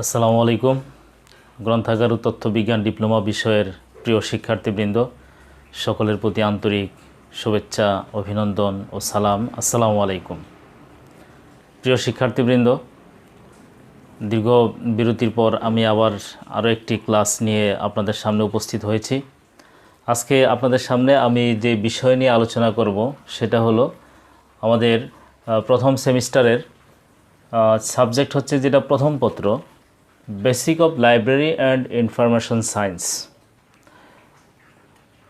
আসসালামু আলাইকুম। গ্রন্থাগার ও তথ্যবিজ্ঞান ডিপ্লোমা বিষয়ের প্রিয় শিক্ষার্থীবৃন্দ, সকলের প্রতি আন্তরিক শুভেচ্ছা, অভিনন্দন ও সালাম। আসসালামু আলাইকুম। প্রিয় শিক্ষার্থীবৃন্দ, দীর্ঘ বিরতির পর আমি আবার আরও একটি ক্লাস নিয়ে আপনাদের সামনে উপস্থিত হয়েছি। আজকে আপনাদের সামনে আমি যে বিষয় নিয়ে আলোচনা করব সেটা হলো আমাদের প্রথম সেমিস্টারের সাবজেক্ট হচ্ছে যেটা প্রথম পত্র, basic of library and information science,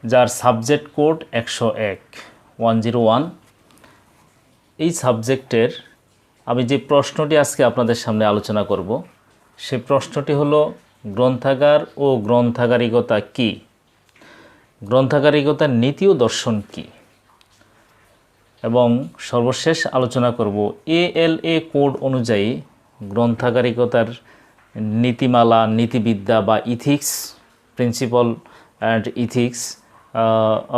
যার সাবজেক্ট কোড 101। এই সাবজেক্টের আমি যে প্রশ্নটি আজকে আপনাদের সামনে আলোচনা করব সেই প্রশ্নটি হলো গ্রন্থাগার ও গ্রন্থাগারিকতা কী, গ্রন্থাগারিকতার নীতি ও দর্শন কী, এবং সর্বশেষ আলোচনা করব ALA কোড অনুযায়ী গ্রন্থাগারিকতার নীতিমালা, নীতিবিদ্যা বা ethics, principle and ethics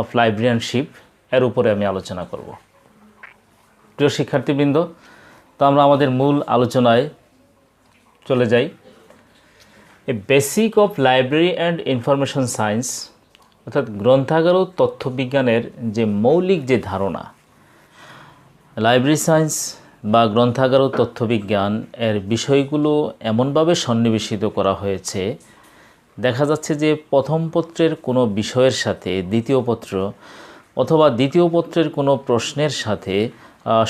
of librarianship এর উপরে আমি আলোচনা করব। প্রিয় শিক্ষার্থীবৃন্দ, তো আমরা আমাদের মূল আলোচনায় চলে যাই। A basic of library and information science, অর্থাৎ গ্রন্থাগার ও তথ্যবিজ্ঞানের যে মৌলিক যে ধারণা, লাইব্রেরি সায়েন্স বা গ্রন্থাগার ও তথ্যবিজ্ঞান এর বিষয়গুলো এমনভাবে সন্নিবেশিত করা হয়েছে, দেখা যাচ্ছে যে প্রথম পত্রের কোনো বিষয়ের সাথে দ্বিতীয় পত্র অথবা দ্বিতীয় পত্রের কোনো প্রশ্নের সাথে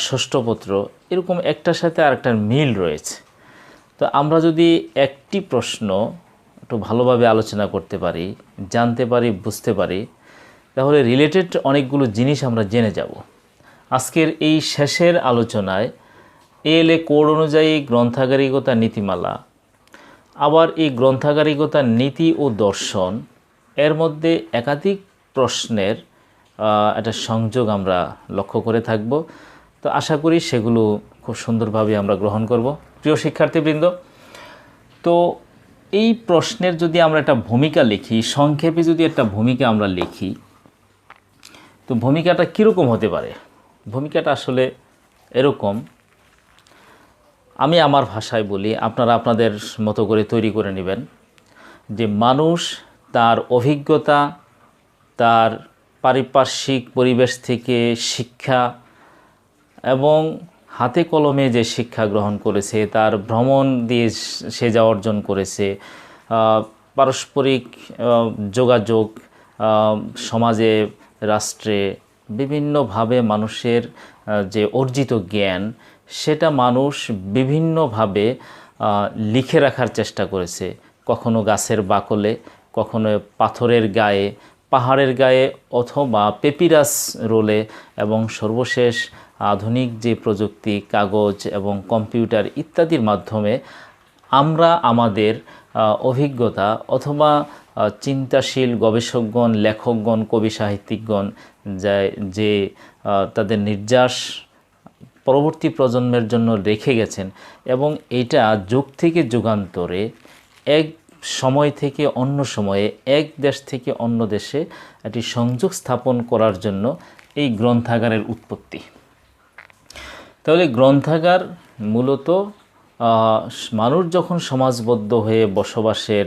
ষষ্ঠ পত্র এরকম একটার সাথে আরেকটার মিল রয়েছে। তো আমরা যদি একটি প্রশ্ন একটু ভালোভাবে আলোচনা করতে পারি, জানতে পারি, বুঝতে পারি, তাহলে রিলেটেড অনেকগুলো জিনিস আমরা জেনে যাব। আজকের এই শেষের আলোচনায় ALA কোড অনুযায়ী গ্রন্থাগারিকতা নীতিমালা, আবার এই গ্রন্থাগারিকতার নীতি ও দর্শন এর মধ্যে একাধিক প্রশ্নের একটা সংযোগ আমরা লক্ষ্য করে থাকব। তো আশা করি সেগুলো খুব সুন্দরভাবে আমরা গ্রহণ করব। প্রিয় শিক্ষার্থীবৃন্দ, তো এই প্রশ্নের যদি আমরা একটা ভূমিকা লিখি, সংক্ষেপে যদি একটা ভূমিকা আমরা লিখি, তো ভূমিকাটা কীরকম হতে পারে? ভূমিকাটা আসলে এরকম, আমি আমার ভাষায় বলি, আপনারা আপনাদের মতো করে তৈরি করে নেবেন, যে মানুষ তার অভিজ্ঞতা, তার পারিপার্শ্বিক পরিবেশ থেকে শিক্ষা এবং হাতে কলমে যে শিক্ষা গ্রহণ করেছে, তার ভ্রমণ দিয়ে সে যা অর্জন করেছে, পারস্পরিক যোগাযোগ, সমাজে, রাষ্ট্রে বিভিন্নভাবে মানুষের যে অর্জিত জ্ঞান, সেটা মানুষ বিভিন্নভাবে লিখে রাখার চেষ্টা করেছে। কখনো গাছের বাকলে, কখনো পাথরের গায়ে, পাহাড়ের গায়ে, অথবা পেপিরাস রোলে, এবং সর্বশেষ আধুনিক যে প্রযুক্তি, কাগজ এবং কম্পিউটার ইত্যাদির মাধ্যমে আমরা আমাদের অভিজ্ঞতা অথবা চিন্তাশীল গবেষকগণ, লেখকগণ, কবি সাহিত্যিকগণ যে তাদের নির্যাস পরবর্তী প্রজন্মের জন্য রেখে গেছেন, এবং এটা যুগ থেকে যুগান্তরে এক সময় থেকে অন্য সময়ে, এক দেশ থেকে অন্য দেশে একটি সংযোগ স্থাপন করার জন্য এই গ্রন্থাগারের উৎপত্তি। তাহলে গ্রন্থাগার মূলত মানুষ যখন সমাজবদ্ধ হয়ে বসবাসের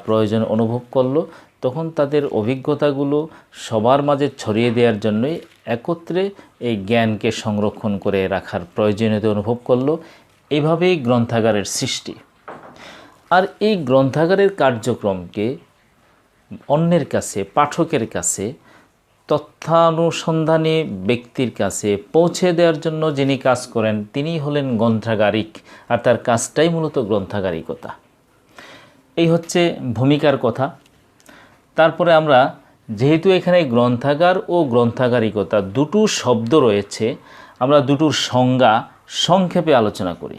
প্রয়োজন অনুভব করলো, তখন তাদের অভিজ্ঞতাগুলো সবার মাঝে ছড়িয়ে দেওয়ার জন্যই একত্রে এই জ্ঞানকে সংরক্ষণ করে রাখার প্রয়োজনীয়তা অনুভব করলো। এইভাবেই গ্রন্থাগারের সৃষ্টি। আর এই গ্রন্থাগারের কার্যক্রমকে অন্যের কাছে, পাঠকের কাছে, তথ্যানুসন্ধানী ব্যক্তির কাছে পৌঁছে দেওয়ার জন্য যিনি কাজ করেন তিনি হলেন গ্রন্থাগারিক, আর তার কাজটাই মূলত গ্রন্থাগারিকতা। এই হচ্ছে ভূমিকার কথা। তারপরে আমরা, যেহেতু এখানে গ্রন্থাগার ও গ্রন্থাগারিকতা দুটো শব্দ রয়েছে, আমরা দুটোর সংজ্ঞা সংক্ষেপে আলোচনা করি।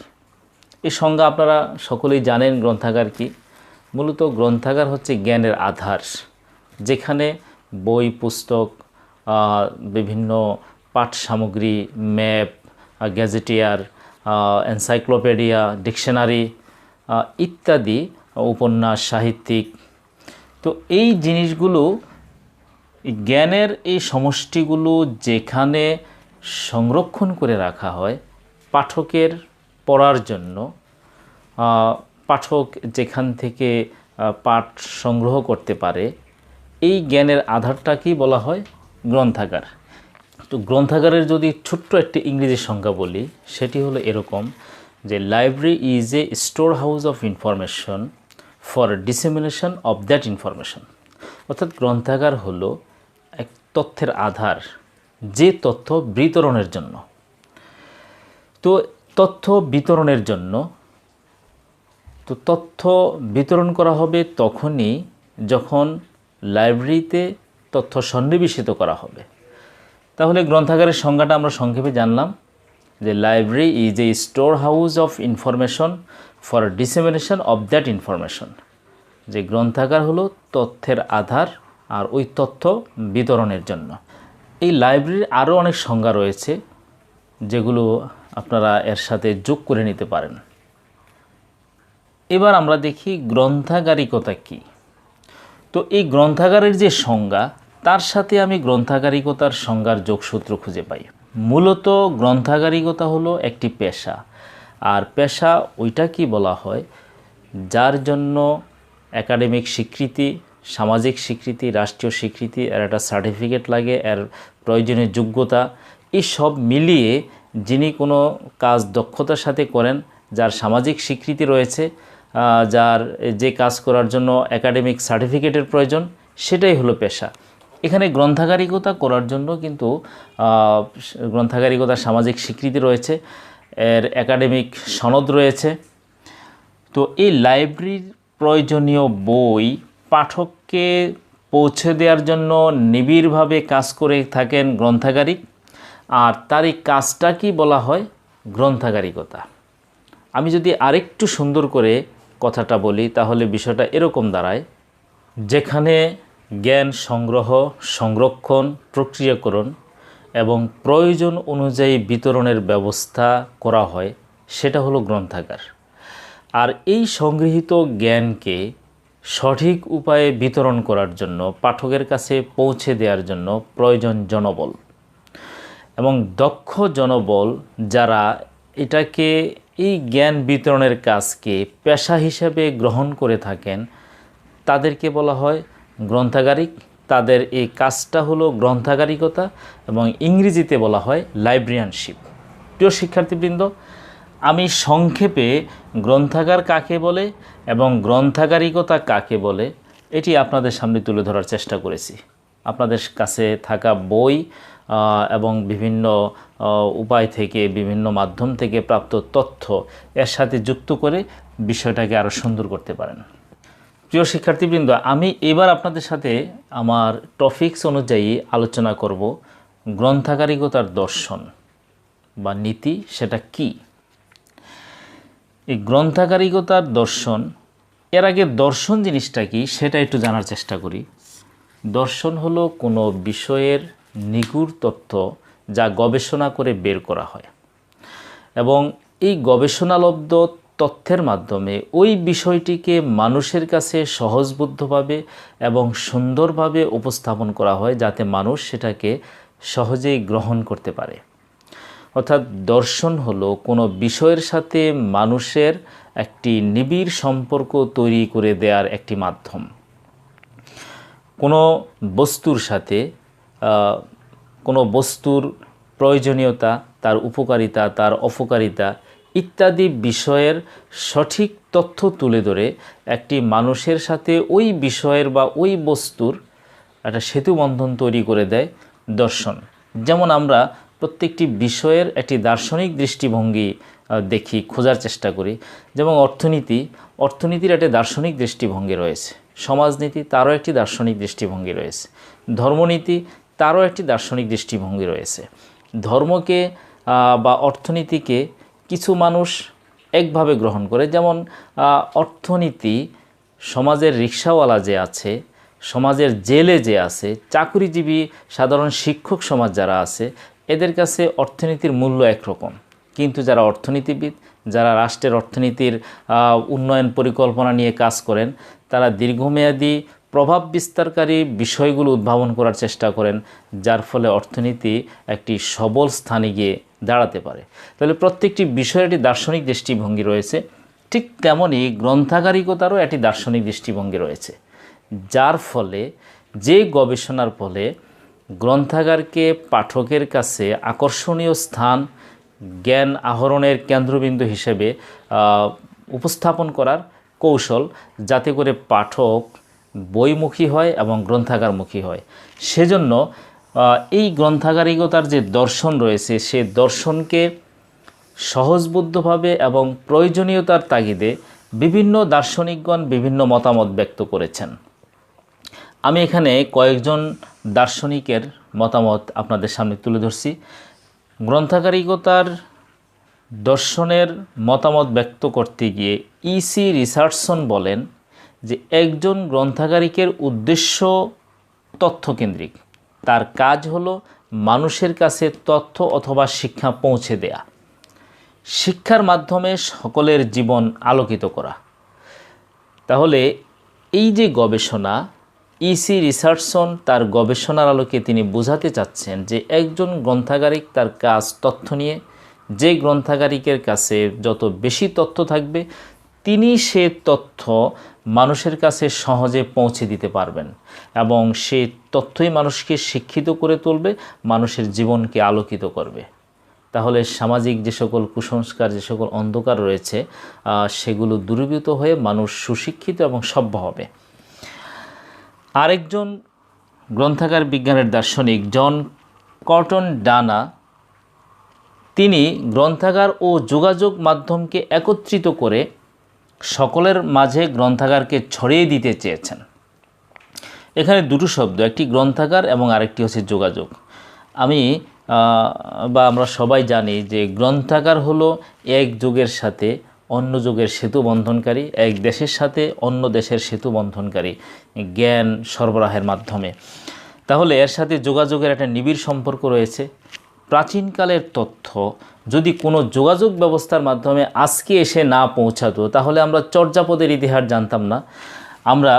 এই সংজ্ঞা আপনারা সকলেই জানেন। গ্রন্থাগার কি? মূলত গ্রন্থাগার হচ্ছে জ্ঞানের আধার, যেখানে বই, পুস্তক, বিভিন্ন পাঠ সামগ্রী, ম্যাপ, গ্যাজেটিয়ার, এনসাইক্লোপিডিয়া, ডিকশনারি ইত্যাদি, উপন্যাস, সাহিত্যিক, তো এই জিনিসগুলো, জ্ঞানের এই সমষ্টিগুলো যেখানে সংরক্ষণ করে রাখা হয় পাঠকের পড়ার জন্য, পাঠক যেখান থেকে পাঠ সংগ্রহ করতে পারে, এই জ্ঞানের আধারটাকেই বলা হয় গ্রন্থাগার। তো গ্রন্থাগারের যদি ছোট্ট একটি ইংরেজি সংজ্ঞা বলি, সেটি হলো এরকম যে library is a storehouse of information for dissemination of that information. অর্থাৎ গ্রন্থাগার হলো এক তথ্যের আধার, যে তথ্য বিতরণের জন্য। তো তথ্য বিতরণের জন্য তথ্য বিতরণ করা হবে তখনই যখন লাইব্রেরিতে তথ্য সন্নিবেশিত করা হবে। তাহলে গ্রন্থাগারের সংজ্ঞাটা আমরা সংক্ষেপে জানলাম যে library is a storehouse of information for dissemination of that information. যে গ্রন্থাগার হলো তথ্যের আধার আর ওই তথ্য বিতরণের জন্য। এই লাইব্রেরির আরও অনেক সংজ্ঞা রয়েছে যেগুলো আপনারা এর সাথে যোগ করে নিতে পারেন। এবার আমরা দেখি গ্রন্থাগারিকতা কী। তো এই গ্রন্থাগারের যে সংজ্ঞা, তার সাথে আমি গ্রন্থাগারিকতার সংজ্ঞার যোগসূত্র খুঁজে পাই। মূলত গ্রন্থাগারিকতা হলো একটি পেশা, আর পেশা ওইটা কি বলা হয় যার জন্য একাডেমিক স্বীকৃতি, সামাজিক স্বীকৃতি, রাষ্ট্রীয় স্বীকৃতি, এর একটা সার্টিফিকেট লাগে, এর প্রয়োজনীয় যোগ্যতা, এই সব মিলিয়ে যিনি কোনো কাজ দক্ষতার সাথে করেন, যার সামাজিক স্বীকৃতি রয়েছে, যার যে কাজ করার জন্য একাডেমিক সার্টিফিকেটের প্রয়োজন, সেটাই হলো পেশা। এখানে গ্রন্থাগারিকতা করার জন্য কিন্তু গ্রন্থাগারিকতার সামাজিক স্বীকৃতি রয়েছে, এর একাডেমিক সনদ রয়েছে। তো এই লাইব্রেরির প্রয়োজনীয় বই পাঠককে পৌঁছে দেওয়ার জন্য নিবিড়ভাবে কাজ করে থাকেন গ্রন্থাগারিক, আর তার এই কাজটাকেই বলা হয় গ্রন্থাগারিকতা। আমি যদি আরেকটু সুন্দর করে কথাটা বলি তাহলে বিষয়টা এরকম দাঁড়ায়, যেখানে জ্ঞান সংগ্রহ, সংরক্ষণ, প্রক্রিয়াকরণ এবং প্রয়োজন অনুযায়ী বিতরণের ব্যবস্থা করা হয়, সেটা হলো গ্রন্থাগার। আর এই সংগৃহীত জ্ঞানকে সঠিক উপায়ে বিতরণ করার জন্য, পাঠকের কাছে পৌঁছে দেওয়ার জন্য প্রয়োজন জনবল, এবং দক্ষ জনবল যারা এটাকে, এই জ্ঞান বিতরণের কাজকে পেশা হিসেবে গ্রহণ করে থাকেন, তাদেরকে বলা হয় গ্রন্থাগারিক। তাদের এই কাজটা হলো গ্রন্থাগারিকতা, এবং ইংরেজিতে বলা হয় লাইব্রেরিয়ানশিপ। প্রিয় শিক্ষার্থীবৃন্দ, আমি সংক্ষেপে গ্রন্থাগার কাকে বলে এবং গ্রন্থাগারিকতা কাকে বলে এটি আপনাদের সামনে তুলে ধরার চেষ্টা করেছি। আপনাদের কাছে থাকা বই এবং বিভিন্ন উপায় থেকে, বিভিন্ন মাধ্যম থেকে প্রাপ্ত তথ্য এর সাথে যুক্ত করে বিষয়টাকে আরও সুন্দর করতে পারেন। প্রিয় শিক্ষার্থীবৃন্দ, আমি এবার আপনাদের সাথে আমার টপিকস অনুযায়ী আলোচনা করব গ্রন্থাগারিকতার দর্শন বা নীতি, সেটা কি। এই গ্রন্থাগারিকতার দর্শন, এর আগে দর্শন জিনিসটা কি সেটা একটু জানার চেষ্টা করি। দর্শন হলো কোনো বিষয়ের নিগূঢ় তথ্য যা গবেষণা করে বের করা হয়, এবং এই গবেষণালব্ধ তথ্যের মাধ্যমে ওই বিষয়টিকে মানুষের কাছে সহজবোধ্যভাবে এবং সুন্দরভাবে উপস্থাপন করা হয়, যাতে মানুষ সেটাকে সহজেই গ্রহণ করতে পারে। অর্থাৎ দর্শন হলো কোনো বিষয়ের সাথে মানুষের একটি নিবিড় সম্পর্ক তৈরি করে দেওয়ার একটি মাধ্যম। কোনো বস্তুর সাথে কোনো বস্তুর প্রয়োজনীয়তা, তার উপকারিতা, তার অপকারিতা ইত্যাদি বিষয়ের সঠিক তথ্য তুলে ধরে একটি মানুষের সাথে ওই বিষয়ের বা ওই বস্তুর একটা সেতুবন্ধন তৈরি করে দেয় দর্শন। যেমন আমরা প্রত্যেকটি বিষয়ের একটি দার্শনিক দৃষ্টিভঙ্গি দেখি, খোঁজার চেষ্টা করি। যেমন অর্থনীতির একটি দার্শনিক দৃষ্টিভঙ্গি রয়েছে, সমাজনীতি তারও একটি দার্শনিক দৃষ্টিভঙ্গি রয়েছে, ধর্মনীতি তারও একটি দার্শনিক দৃষ্টিভঙ্গি রয়েছে। ধর্মকে বা অর্থনীতিকে কিছু মানুষ একভাবে গ্রহণ করে, যেমন অর্থনীতি সমাজের রিক্সাওয়ালা যে আছে, সমাজের জেলে যে আছে, চাকরিজীবী সাধারণ শিক্ষক সমাজ যারা আছে, এদের কাছে অর্থনীতির মূল্য একরকম। কিন্তু যারা অর্থনীতিবিদ, যারা রাষ্ট্রের অর্থনীতির উন্নয়ন পরিকল্পনা নিয়ে কাজ করেন, তারা দীর্ঘমেয়াদী প্রভাব বিস্তারকারী বিষয়গুলো উদ্ভাবন করার চেষ্টা করেন, যার ফলে অর্থনীতি একটি সবল স্থানে গিয়ে দাঁড়াতে পারে। তাহলে প্রত্যেকটি বিষয়ের একটি দার্শনিক দৃষ্টিভঙ্গি রয়েছে। ঠিক তেমনই গ্রন্থাগারিকতারও একটি দার্শনিক দৃষ্টিভঙ্গি রয়েছে, যার ফলে যে গবেষণার ফলে গ্রন্থাগারকে পাঠকের কাছে আকর্ষণীয় স্থান, জ্ঞান আহরণের কেন্দ্রবিন্দু হিসেবে উপস্থাপন করার কৌশল, যাতে করে পাঠক বইমুখী হয় এবং গ্রন্থাগারমুখী হয়। সেজন্য এই গ্রন্থাগারিকতার যে দর্শন রয়েছে, সে দর্শনকে সহজবোধ্যভাবে এবং প্রয়োজনীয়তার তাগিদে বিভিন্ন দার্শনিকগণ বিভিন্ন মতামত ব্যক্ত করেছেন। আমি এখানে কয়েকজন দার্শনিকের মতামত আপনাদের সামনে তুলে ধরছি। গ্রন্থাগারিকতার দর্শনের মতামত ব্যক্ত করতে গিয়ে ইসি রিচার্ডসন বলেন যে একজন গ্রন্থাগারিকের উদ্দেশ্য তথ্যকেন্দ্রিক। তার কাজ হলো মানুষের কাছে তথ্য অথবা শিক্ষা পৌঁছে দেয়া, শিক্ষার মাধ্যমে সকলের জীবন আলোকিত করা। তাহলে এই যে গবেষণা, ইসি রিচার্ডসন তার গবেষণার আলোকে তিনি বোঝাতে চাচ্ছেন যে একজন গ্রন্থাগারিক তার কাজ তথ্য নিয়ে, যে গ্রন্থাগারিকের কাছে যত বেশি তথ্য থাকবে তিনি সে তথ্য মানুষের কাছে সহজে পৌঁছে দিতে পারবেন এবং সেই তথ্যই মানুষকে শিক্ষিত করে তুলবে, মানুষের জীবনকে আলোকিত করবে। তাহলে সামাজিক যে সকল কুসংস্কার, যে সকল অন্ধকার রয়েছে, সেগুলো দূরীভূত হয়ে মানুষ সুশিক্ষিত এবং সভ্য হবে। আরেকজন গ্রন্থাগার বিজ্ঞানের দার্শনিক জন কটন ডানা, তিনি গ্রন্থাগার ও যোগাযোগ মাধ্যমকে একত্রিত করে সকলের মাঝে গ্রন্থাগারকে ছড়িয়ে দিতে চেয়েছেন। এখানে দুটো শব্দ, একটি গ্রন্থাগার এবং আরেকটি হচ্ছে যোগাযোগ। আমরা সবাই জানি যে গ্রন্থাগার হলো এক যুগের সাথে অন্য যুগের সেতু বন্ধনকারী, এক দেশের সাথে অন্য দেশের সেতু বন্ধনকারী জ্ঞান সরবরাহের মাধ্যমে। তাহলে এর সাথে যোগাযোগের একটা নিবিড় সম্পর্ক রয়েছে। প্রাচীনকালের তথ্য যদি কোনো যোগাযোগ ব্যবস্থার মাধ্যমে আজকে এসে না পৌঁছাতো, তাহলে আমরা চর্যাপদের ইতিহাস জানতাম না, আমরা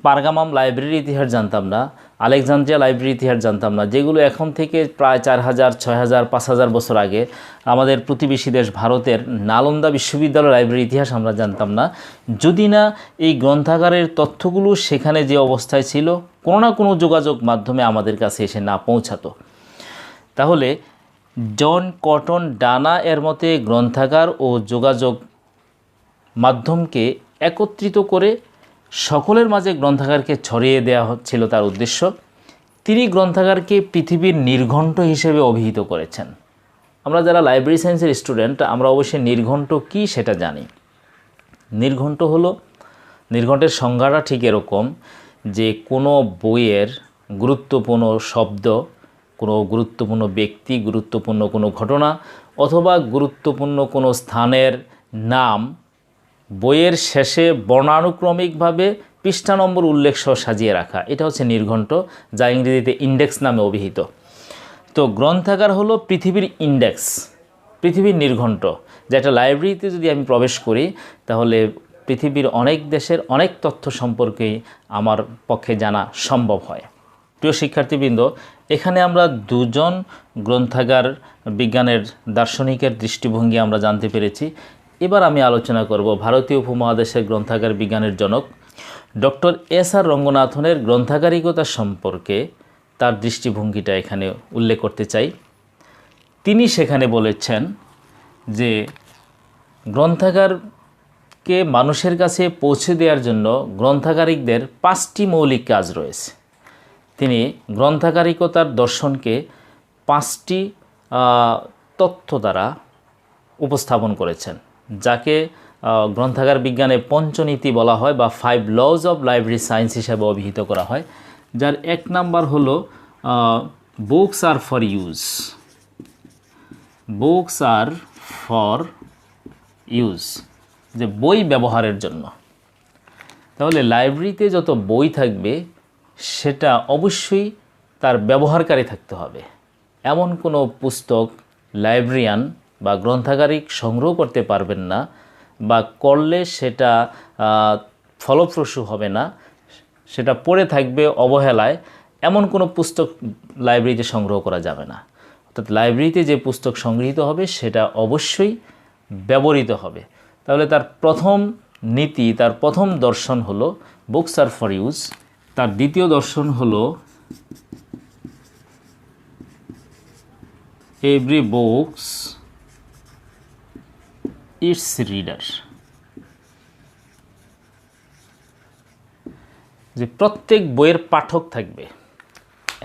পারগামাম লাইব্রেরির ইতিহাস জানতাম না, আলেকজান্দ্রিয়া লাইব্রেরির ইতিহাস জানতাম না, যেগুলো এখন থেকে প্রায় 4000, 6000, 5000 বছর আগে আমাদের প্রতিবেশী দেশ ভারতের নালন্দা বিশ্ববিদ্যালয় লাইব্রেরির ইতিহাস আমরা জানতাম না, যদি না এই গ্রন্থাগারের তথ্যগুলো সেখানে যে অবস্থায় ছিল কোনো না কোনো যোগাযোগ মাধ্যমে আমাদের কাছে এসে না পৌঁছাতো। তাহলে জন কটন ডানা এর মতে গ্রন্থাগার ও যোগাযোগ মাধ্যমকে একত্রিত করে সকলের মাঝে গ্রন্থাগারকে ছড়িয়ে দেওয়া হচ্ছিল তার উদ্দেশ্য। তিনি গ্রন্থাগারকে পৃথিবীর নির্ঘণ্ট হিসেবে অভিহিত করেছেন। আমরা যারা লাইব্রেরি সায়েন্সের স্টুডেন্ট, আমরা অবশ্যই নির্ঘণ্ট কী সেটা জানি। নির্ঘণ্টের সংজ্ঞাটা ঠিক এরকম যে কোনো বইয়ের গুরুত্বপূর্ণ শব্দ, কোনো গুরুত্বপূর্ণ ব্যক্তি, গুরুত্বপূর্ণ কোনো ঘটনা অথবা গুরুত্বপূর্ণ কোনো স্থানের নাম বইয়ের শেষে বর্ণানুক্রমিকভাবে পৃষ্ঠা নম্বর উল্লেখ সহ সাজিয়ে রাখা, এটা হচ্ছে নির্ঘণ্ট, যা ইংরেজিতে ইন্ডেক্স নামে অভিহিত। তো গ্রন্থাগার হলো পৃথিবীর ইন্ডেক্স, পৃথিবীর নির্ঘণ্ট। যে একটা লাইব্রেরিতে যদি আমি প্রবেশ করি, তাহলে পৃথিবীর অনেক দেশের অনেক তথ্য সম্পর্কেই আমার পক্ষে জানা সম্ভব হয়। প্রিয় শিক্ষার্থীবৃন্দ, এখানে আমরা দুজন গ্রন্থাগার বিজ্ঞানের দার্শনিকের দৃষ্টিভঙ্গি আমরা জানতে পেরেছি। এবার আমি আলোচনা করব ভারতীয় উপমহাদেশের গ্রন্থাগার বিজ্ঞানের জনক ডক্টর এস.আর. রঙ্গনাথনের গ্রন্থাগারিকতা সম্পর্কে তার দৃষ্টিভঙ্গিটা এখানে উল্লেখ করতে চাই। তিনি সেখানে বলেছেন যে গ্রন্থাগারকে মানুষের কাছে পৌঁছে দেওয়ার জন্য গ্রন্থাগারিকদের 5টি মৌলিক কাজ রয়েছে। তিনি গ্রন্থাগারিকতার দর্শনকে 5টি তথ্য দ্বারা উপস্থাপন করেছেন, যাকে গ্রন্থাগার বিজ্ঞানে পঞ্চনীতি বলা হয় বা 5 লজ অফ লাইব্রেরি সায়েন্স হিসাবে অভিহিত করা হয়। যার 1 নাম্বার হলো books are for use. Books are for use, যে বই ব্যবহারের জন্য। তাহলে লাইব্রেরিতে যত বই থাকবে সেটা অবশ্যই তার ব্যবহারকারী থাকতে হবে। এমন কোনো পুস্তক লাইব্রেরিয়ান বা গ্রন্থাগারিক সংগ্রহ করতে পারবেন না, বা করলে সেটা ফলপ্রসূ হবে না, সেটা পড়ে থাকবে অবহেলায়, এমন কোনো পুস্তক লাইব্রেরিতে সংগ্রহ করা যাবে না। অর্থাৎ লাইব্রেরিতে যে পুস্তক সংগৃহীত হবে সেটা অবশ্যই ব্যবহৃত হবে। তাহলে তার প্রথম নীতি, তার প্রথম দর্শন হলো বুকস আর ফর ইউজ। তার দ্বিতীয় দর্শন হলো এভরি বুকস ইটস রিডার, যে প্রত্যেক বইয়ের পাঠক থাকবে।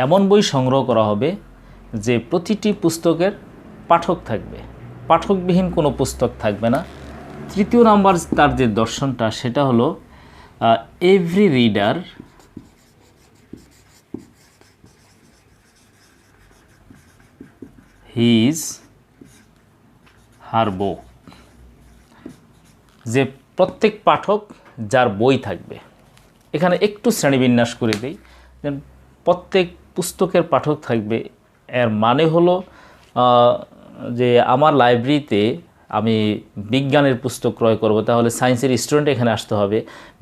এমন বই সংগ্রহ করা হবে যে প্রতিটি পুস্তকের পাঠক থাকবে, পাঠকবিহীন কোনো পুস্তক থাকবে না। তৃতীয় নাম্বার তার যে দর্শনটা সেটা হলো এভরি রিডার হিজ হার বুক, যে প্রত্যেক পাঠক যার বই থাকবে। এখানে একটু শ্রেণীবিন্যাস করে দিই, যে প্রত্যেক পুস্তকের পাঠক থাকবে, এর মানে হলো যে আমার লাইব্রেরিতে আমি বিজ্ঞানের পুস্তক ক্রয় করব, তাহলে সায়েন্সের স্টুডেন্ট এখানে আসতে হবে।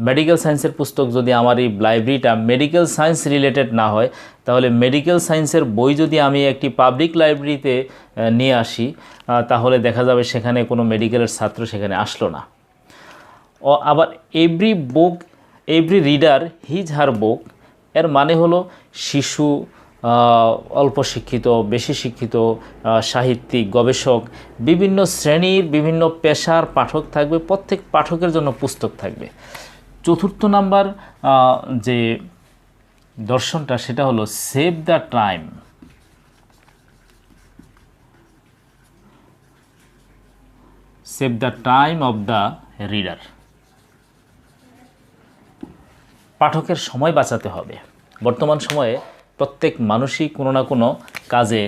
মেডিকেল সায়েন্সের পুস্তক যদি আমার এই লাইব্রেরিটা মেডিকেল সায়েন্স রিলেটেড না হয়, তাহলে মেডিকেল সায়েন্সের বই যদি আমি একটি পাবলিক লাইব্রেরিতে নিয়ে আসি, তাহলে দেখা যাবে সেখানে কোনো মেডিকেলের ছাত্র সেখানে আসলো না। আবার every book every reader his her book, এর মানে হলো শিশু, অল্প শিক্ষিত, বেশি শিক্ষিত, সাহিত্যিক, গবেষক, বিভিন্ন শ্রেণীর বিভিন্ন পেশার পাঠক থাকবে, প্রত্যেক পাঠকের জন্য পুস্তক থাকবে। চতুর্থ নাম্বার যে দর্শনটা সেটা হলো save the time, save the time of the reader, পাঠকের সময় বাঁচাতে হবে। বর্তমান সময়ে প্রত্যেক মানুষই কোনো না কোনো কাজে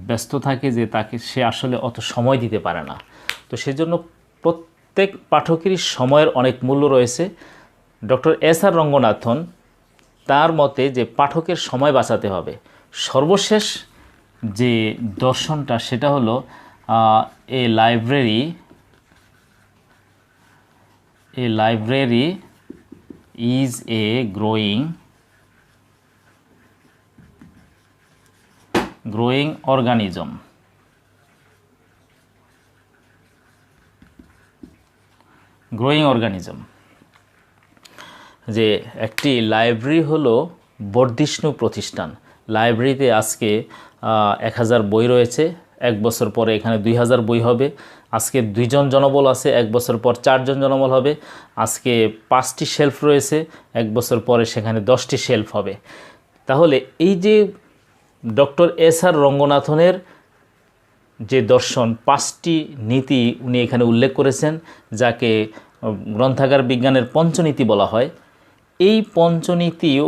ব্যস্ত থাকে, যে তাকে সে আসলে অত সময় দিতে পারে না। তো সেজন্য প্রত্যেক পাঠকেরই সময়ের অনেক মূল্য রয়েছে। Doctor S.R.. রঙ্গনাথন তার মতে যে পাঠকের সময় বাঁচাতে হবে। সর্বশেষ যে দর্শনটা সেটা হলো এ library is a growing organism, যে একটি লাইব্রেরি হলো বর্ধিষ্ণু প্রতিষ্ঠান। লাইব্রেরিতে আজকে 1000 বই রয়েছে, 1 বছর পরে এখানে 2000 বই হবে। আজকে 2 জন জনবল আছে, 1 বছর পর 4 জন জনবল হবে। আজকে 5টি শেলফ রয়েছে, 1 বছর পরে সেখানে 10টি শেলফ হবে। তাহলে এই যে ডক্টর এস.আর. রঙ্গনাথনের যে দর্শন, 5টি নীতি উনি এখানে উল্লেখ করেছেন, যাকে গ্রন্থাগার বিজ্ঞানের পঞ্চনীতি বলা হয়। এই পঞ্চনীতিও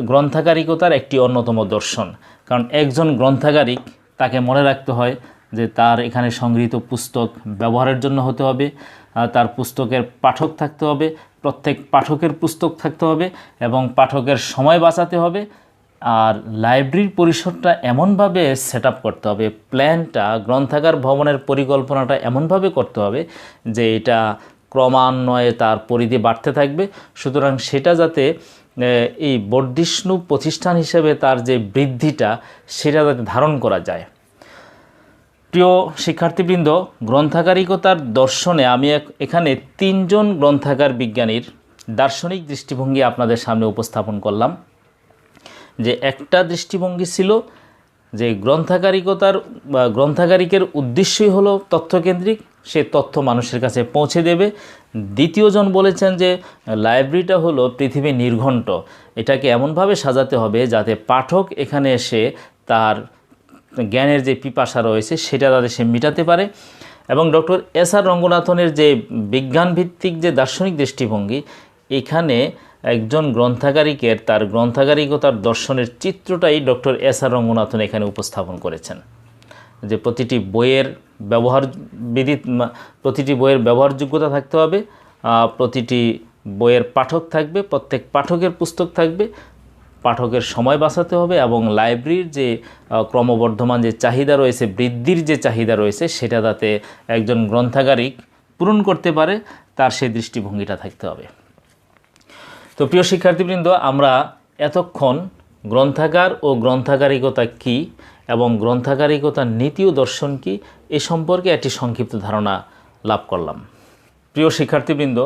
গ্রন্থাগারিকতার একটি অন্যতম দর্শন। কারণ একজন গ্রন্থাগারিক, তাকে মনে রাখতে হয় যে তার এখানে সংগৃহীত পুস্তক ব্যবহারের জন্য হতে হবে, তার পুস্তকের পাঠক থাকতে হবে, প্রত্যেক পাঠকের পুস্তক থাকতে হবে এবং পাঠকের সময় বাঁচাতে হবে। আর লাইব্রেরির পরিসরটা এমনভাবে সেট আপ করতে হবে, প্ল্যানটা, গ্রন্থাগার ভবনের পরিকল্পনাটা এমনভাবে করতে হবে যে এটা ক্রমান্বয়ে তার পরিধি বাড়তে থাকবে। সুতরাং সেটা যাতে এই বর্ধিষ্ণু প্রতিষ্ঠান হিসেবে তার যে বৃদ্ধিটা, সেটা যাতে ধারণ করা যায়। প্রিয় শিক্ষার্থীবৃন্দ, গ্রন্থাগারিকতার দর্শনে আমি এখানে 3 জন গ্রন্থাগার বিজ্ঞানীর দার্শনিক দৃষ্টিভঙ্গি আপনাদের সামনে উপস্থাপন করলাম। যে একটা দৃষ্টিভঙ্গি ছিল যে গ্রন্থাগারিকের উদ্দেশ্যই হলো তথ্যকেন্দ্রিক, সে তথ্য মানুষের কাছে পৌঁছে দেবে। দ্বিতীয়জন বলেছেন যে লাইব্রেরিটা হলো পৃথিবী নির্ঘণ্ট, এটাকে এমনভাবে সাজাতে হবে যাতে পাঠক এখানে এসে তার জ্ঞানের যে পিপাসা রয়েছে সেটা তাদের সে মেটাতে পারে। এবং ডক্টর এস.আর. রঙ্গনাথনের যে বিজ্ঞানভিত্তিক যে দার্শনিক দৃষ্টিভঙ্গি, এখানে একজন গ্রন্থাগারিকের তার গ্রন্থাগারিকতার দর্শনের চিত্রটাই ডক্টর এস.আর. রঙ্গনাথন এখানে উপস্থাপন করেছেন। যে প্রতিটি বইয়ের ব্যবহারযোগ্যতা থাকতে হবে, প্রতিটি বইয়ের পাঠক থাকবে, প্রত্যেক পাঠকের পুস্তক থাকবে, পাঠকের সময় বাঁচাতে হবে এবং লাইব্রেরির যে ক্রমবর্ধমান যে চাহিদা রয়েছে, বৃদ্ধির যে চাহিদা রয়েছে, সেটা যাতে একজন গ্রন্থাগারিক পূরণ করতে পারে, তার সেই দৃষ্টিভঙ্গিটা থাকতে হবে। তো প্রিয় শিক্ষার্থীবৃন্দ, আমরা এতক্ষণ গ্রন্থাগার ও গ্রন্থাগারিকতা কী এবং গ্রন্থাগারিকতার নীতি ও দর্শন কী এ সম্পর্কে একটি সংক্ষিপ্ত ধারণা লাভ করলাম। প্রিয় শিক্ষার্থীবৃন্দ,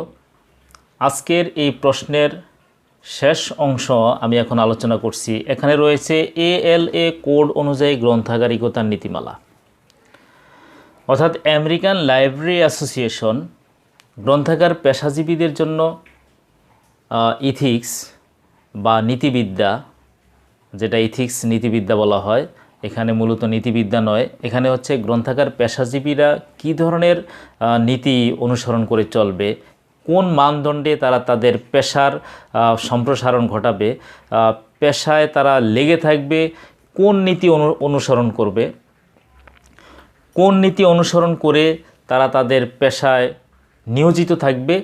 আজকের এই প্রশ্নের শেষ অংশ আমি এখন আলোচনা করছি। এখানে রয়েছে ALA কোড অনুযায়ী গ্রন্থাগারিকতার নীতিমালা, অর্থাৎ আমেরিকান লাইব্রেরি অ্যাসোসিয়েশন গ্রন্থাগার পেশাজীবীদের জন্য ইথিক্স বা নীতিবিদ্যা, যেটা ইথিক্স নীতিবিদ্যা বলা হয়, এখানে মূলত নীতিবিদ্যা নয়, এখানে হচ্ছে গ্রন্থাগার পেশাজীবীরা কী ধরনের নীতি অনুসরণ করে চলবে, কোন মানদণ্ডে তারা তাদের পেশার সম্প্রসারণ ঘটাবে, পেশায় তারা লেগে থাকবে, কোন নীতি অনুসরণ করবে, কোন নীতি অনুসরণ করে তারা তাদের পেশায় নিয়োজিত থাকবে,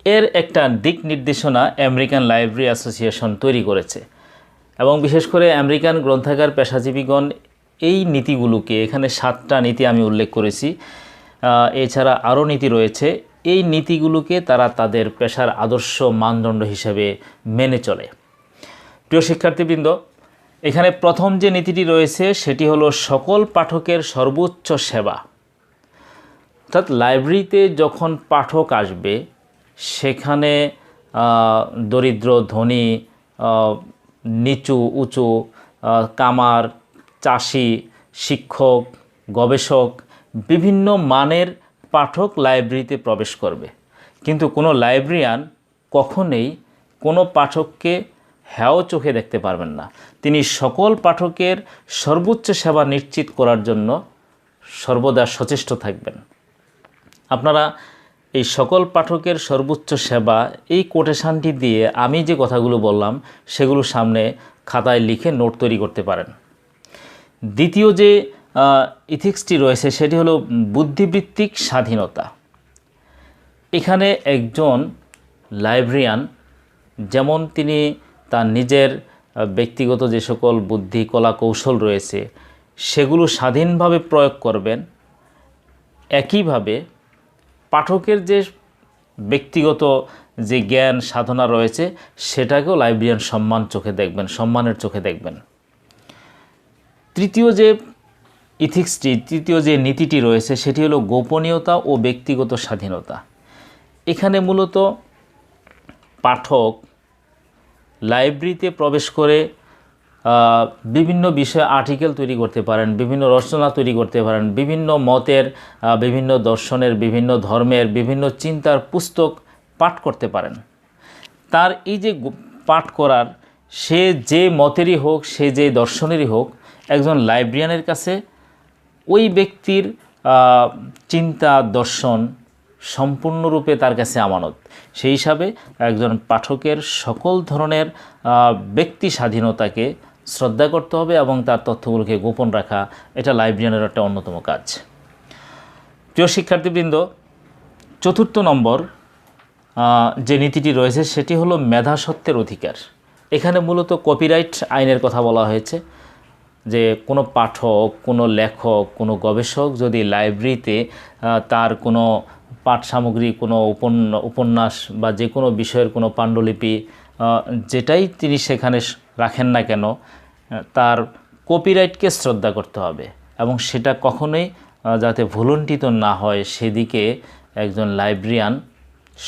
এর একটা দিক নির্দেশনা আমেরিকান লাইব্রেরি অ্যাসোসিয়েশন তৈরি করেছে। এবং বিশেষ করে আমেরিকান গ্রন্থাগার পেশাজীবীগণ এই নীতিগুলোকে, এখানে 7টা নীতি আমি উল্লেখ করেছি, এছাড়া আরও নীতি রয়েছে, এই নীতিগুলোকে তারা তাদের পেশার আদর্শ মানদণ্ড হিসেবে মেনে চলে। প্রিয় শিক্ষার্থীবৃন্দ, এখানে প্রথম যে নীতিটি রয়েছে সেটি হলো সকল পাঠকের সর্বোচ্চ সেবা। অর্থাৎ লাইব্রেরিতে যখন পাঠক আসবে সেখানে দরিদ্র, ধনী, নিচু উঁচু, কামার, চাষি, শিক্ষক, গবেষক, বিভিন্ন মানের পাঠক লাইব্রেরিতে প্রবেশ করবে। কিন্তু কোনো লাইব্রেরিয়ান কখনোই কোনো পাঠককে হেয় চোখে দেখতে পারবেন না। তিনি সকল পাঠকের সর্বোচ্চ সেবা নিশ্চিত করার জন্য সর্বদা সচেষ্ট থাকবেন। আপনারা এই সকল পাঠকের সর্বোচ্চ সেবা, এই কোটেশনটি দিয়ে আমি যে কথাগুলো বললাম সেগুলো সামনে খাতায় লিখে নোট তৈরি করতে পারেন। দ্বিতীয় যে ইথিক্সটি রয়েছে সেটি হলো বুদ্ধিবৃত্তিক স্বাধীনতা। এখানে একজন লাইব্রেরিয়ান যেমন তিনি তার নিজের ব্যক্তিগত যে সকল বুদ্ধি, কলা, কৌশল রয়েছে সেগুলো স্বাধীনভাবে প্রয়োগ করবেন, একইভাবে পাঠকের যে ব্যক্তিগত যে জ্ঞান সাধনা রয়েছে সেটাকেও লাইব্রেরিয়ান সম্মানের চোখে দেখবেন। তৃতীয় যে ইথিক্সটি, তৃতীয় যে নীতিটি রয়েছে সেটি হলো গোপনীয়তা ও ব্যক্তিগত স্বাধীনতা। এখানে মূলত পাঠক লাইব্রেরিতে প্রবেশ করে বিভিন্ন বিষয়ে আর্টিকেল তৈরি করতে পারেন, বিভিন্ন রচনা তৈরি করতে পারেন, বিভিন্ন মতের, বিভিন্ন দর্শনের, বিভিন্ন ধর্মের, বিভিন্ন চিন্তার পুস্তক পাঠ করতে পারেন। তার এই যে পাঠ করার, সে যে মতেরই হোক, সে যে দর্শনেরই হোক, একজন লাইব্রেরিয়ানের কাছে ওই ব্যক্তির চিন্তা, দর্শন সম্পূর্ণরূপে তার কাছে আমানত। সেই হিসাবে একজন পাঠকের সকল ধরনের ব্যক্তি স্বাধীনতাকে শ্রদ্ধা করতে হবে এবং তার তথ্যগুলোকে গোপন রাখা, এটা লাইব্রেরিয়ানের একটা অন্যতম কাজ। প্রিয় শিক্ষার্থীবৃন্দ, চতুর্থ নম্বর যে নীতিটি রয়েছে সেটি হলো মেধাস্বত্বের অধিকার। এখানে মূলত কপিরাইট আইনের কথা বলা হয়েছে যে কোনো পাঠক, কোনো লেখক, কোনো গবেষক যদি লাইব্রেরিতে তার কোনো পাঠ সামগ্রী, কোনো উপন্যাস বা যে কোনো বিষয়ের কোনো পাণ্ডুলিপি, যেটাই তিনি সেখানে রাখেন না কেন, তার কপিরাইটকে শ্রদ্ধা করতে হবে এবং সেটা কখনোই যাতে ভুলণ্ঠিত না হয় সেদিকে একজন লাইব্রেরিয়ান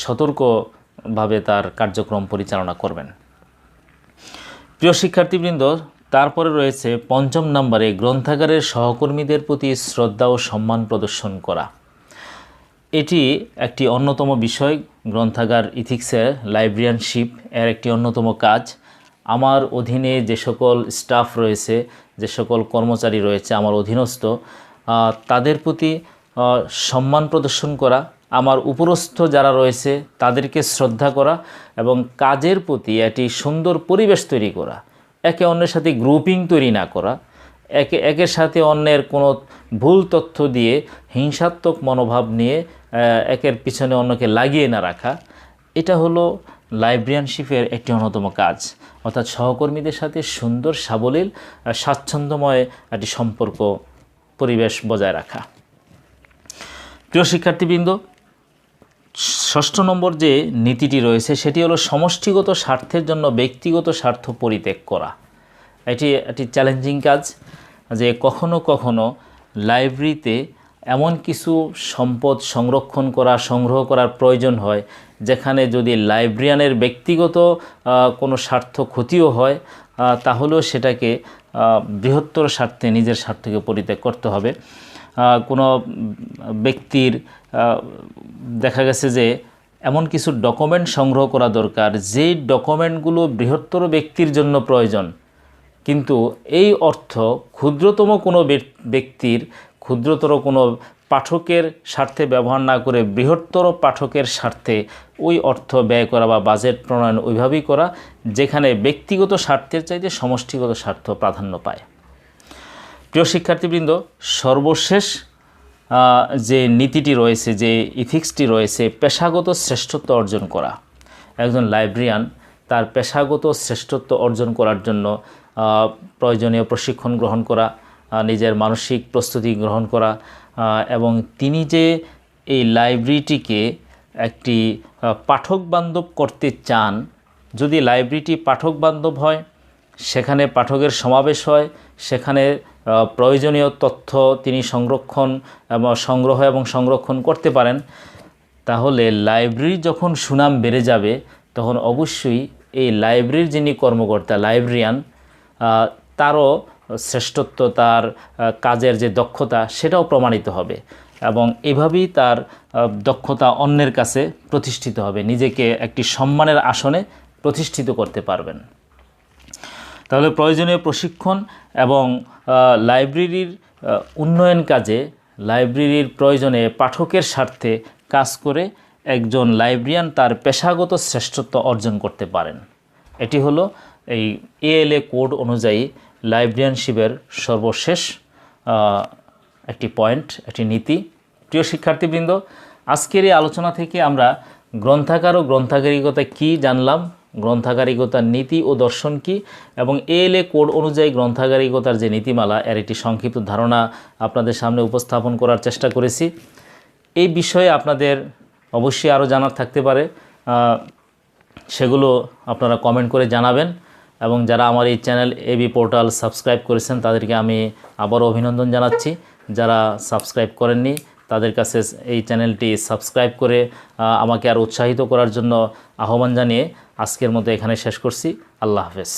সতর্কভাবে তার কার্যক্রম পরিচালনা করবেন। প্রিয় শিক্ষার্থীবৃন্দ, তারপরে রয়েছে পঞ্চম নম্বরে গ্রন্থাগারের সহকর্মীদের প্রতি শ্রদ্ধা ও সম্মান প্রদর্শন করা। এটি একটি অন্যতম বিষয় গ্রন্থাগার ইথিক্সের, লাইব্রেরিয়ানশিপ এর একটি অন্যতম কাজ। আমার অধীনে যে সকল স্টাফ রয়েছে, যে সকল কর্মচারী রয়েছে আমার অধীনস্থ, তাদের প্রতি সম্মান প্রদর্শন করা, আমার উপরস্থ যারা রয়েছে তাদেরকে শ্রদ্ধা করা এবং কাজের প্রতি একটি সুন্দর পরিবেশ তৈরি করা, একে অন্যের সাথে গ্রুপিং তৈরি না করা, একের সাথে অন্যের কোনো ভুল তথ্য দিয়ে হিংসাত্মক মনোভাব নিয়ে একের পিছনে অন্যকে লাগিয়ে না রাখা, এটা হলো লাইব্রেরিয়ানশিপের একটি অন্যতম কাজ। অর্থাৎ সহকর্মীদের সাথে সুন্দর, সাবলীল, স্বাচ্ছন্দ্যময় একটি সম্পর্ক, পরিবেশ বজায় রাখা। প্রিয় শিক্ষার্থীবৃন্দ, ষষ্ঠ নম্বর যে নীতিটি রয়েছে সেটি হলো সমষ্টিগত স্বার্থের জন্য ব্যক্তিগত স্বার্থ পরিত্যাগ করা। এটি একটি চ্যালেঞ্জিং কাজ, যে কখনো কখনো লাইব্রেরিতে এমন কিছু সম্পদ সংরক্ষণ করা সংগ্রহ করার প্রয়োজন হয় যেখানে যদি লাইব্রেরিয়ানের ব্যক্তিগত কোনো স্বার্থ ক্ষতিও হয় তাহলেও সেটাকে বৃহত্তর স্বার্থে নিজের স্বার্থকে পরিত্যাগ করতে হবে। কোনো ব্যক্তির দেখা গেছে যে এমন কিছু ডকুমেন্ট সংগ্রহ করা দরকার যেই ডকুমেন্টগুলো বৃহত্তর ব্যক্তির জন্য প্রয়োজন, কিন্তু এই অর্থ ক্ষুদ্রতম কোনো ব্যক্তির ক্ষুদ্রতর কোনো পাঠকের স্বার্থে ব্যবহার না করে বৃহত্তর পাঠকের স্বার্থে ওই অর্থ ব্যয় করা বা বাজেট প্রণয়ন ওইভাবেই করা যেখানে ব্যক্তিগত স্বার্থের চাইতে সমষ্টিগত স্বার্থ প্রাধান্য পায়। প্রিয় শিক্ষার্থীবৃন্দ, সর্বশেষ যে নীতিটি রয়েছে, যে ইথিক্সটি রয়েছে, পেশাগত শ্রেষ্ঠত্ব অর্জন করা। একজন লাইব্রেরিয়ান তার পেশাগত শ্রেষ্ঠত্ব অর্জন করার জন্য প্রয়োজনীয় প্রশিক্ষণ গ্রহণ করা, নিজের মানসিক প্রস্তুতি গ্রহণ করা এবং তিনি যে এই লাইব্রেরিটিকে একটি পাঠক বান্ধব করতে চান, যদি লাইব্রেরিটি পাঠক বান্ধব হয়, সেখানে পাঠকের সমাবেশ হয়, সেখানে প্রয়োজনীয় তথ্য তিনি সংগ্রহ এবং সংরক্ষণ করতে পারেন, তাহলে লাইব্রেরি যখন সুনাম বেড়ে যাবে তখন অবশ্যই এই লাইব্রেরির যিনি কর্মকর্তা লাইব্রেরিয়ান তারও শ্রেষ্ঠত্ব, তার কাজের যে দক্ষতা সেটাও প্রমাণিত হবে এবং এভাবেই তার দক্ষতা অন্যের কাছে প্রতিষ্ঠিত হবে, নিজেকে একটি সম্মানের আসনে প্রতিষ্ঠিত করতে পারবেন। তাহলে প্রয়োজনীয় প্রশিক্ষণ এবং লাইব্রেরির উন্নয়ন কাজে লাইব্রেরির প্রয়োজনে পাঠকের স্বার্থে কাজ করে একজন লাইব্রেরিয়ান তার পেশাগত শ্রেষ্ঠত্ব অর্জন করতে পারেন। এটি হলো এই ALA কোড অনুযায়ী লাইব্রেরিয়ানশিপের সর্বশেষ একটি পয়েন্ট, একটি নীতি। প্রিয় শিক্ষার্থীবৃন্দ, আজকের এই আলোচনা থেকে আমরা গ্রন্থাগার ও গ্রন্থাগারিকতা কী জানলাম, গ্রন্থাগারিকতার নীতি ও দর্শন কী এবং ALA কোড অনুযায়ী গ্রন্থাগারিকতার যে নীতিমালা এর একটি সংক্ষিপ্ত ধারণা আপনাদের সামনে উপস্থাপন করার চেষ্টা করেছি। এই বিষয়ে আপনাদের অবশ্যই আরও জানার থাকতে পারে, সেগুলো আপনারা কমেন্ট করে জানাবেন এবং যারা আমার এই চ্যানেল এবি পোর্টাল সাবস্ক্রাইব করেছেন তাদেরকে আমি আবারও অভিনন্দন জানাচ্ছি। যারা সাবস্ক্রাইব করেননি তাদের কাছে এই চ্যানেলটি সাবস্ক্রাইব করে আমাকে আর উৎসাহিত করার জন্য আহ্বান জানিয়ে আজকের মতো এখানে শেষ করছি। আল্লাহ হাফেজ।